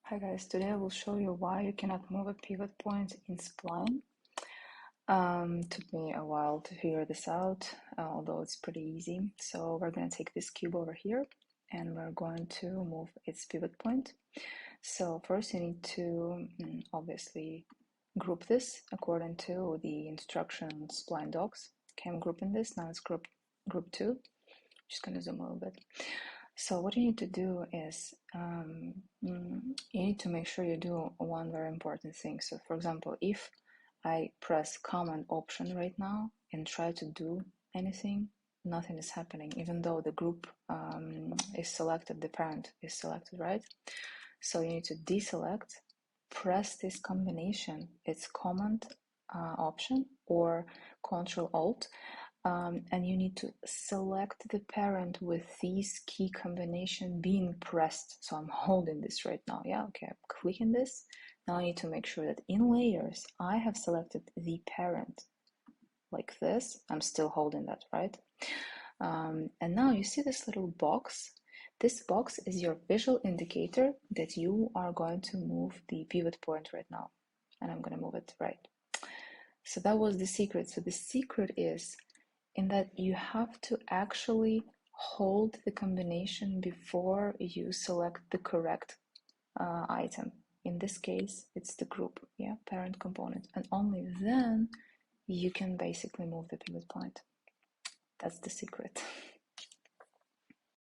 Hi guys, today I will show you why you cannot move a pivot point in Spline. Took me a while to figure this out, although it's pretty easy. So we're going to take this cube over here and we're going to move its pivot point. So first you need to obviously group this according to the instruction Spline docs. Okay, I'm grouping this, now it's group 2. Just going to zoom a little bit. So what you need to do is you need to make sure you do one very important thing. So for example, if I press Command Option right now and try to do anything, nothing is happening, even though the group is selected, the parent is selected, right? So you need to deselect, press this combination, it's Command Option or Control Alt, and you need to select the parent with these key combination being pressed. So I'm holding this right now. Yeah, okay, I'm clicking this. Now I need to make sure that in layers, I have selected the parent like this. I'm still holding that, right? And now you see this little box. This box is your visual indicator that you are going to move the pivot point right now. And I'm going to move it right. So that was the secret. So the secret is in that you have to actually hold the combination before you select the correct item. In this case, it's the group, yeah, parent component, and only then you can basically move the pivot point. That's the secret.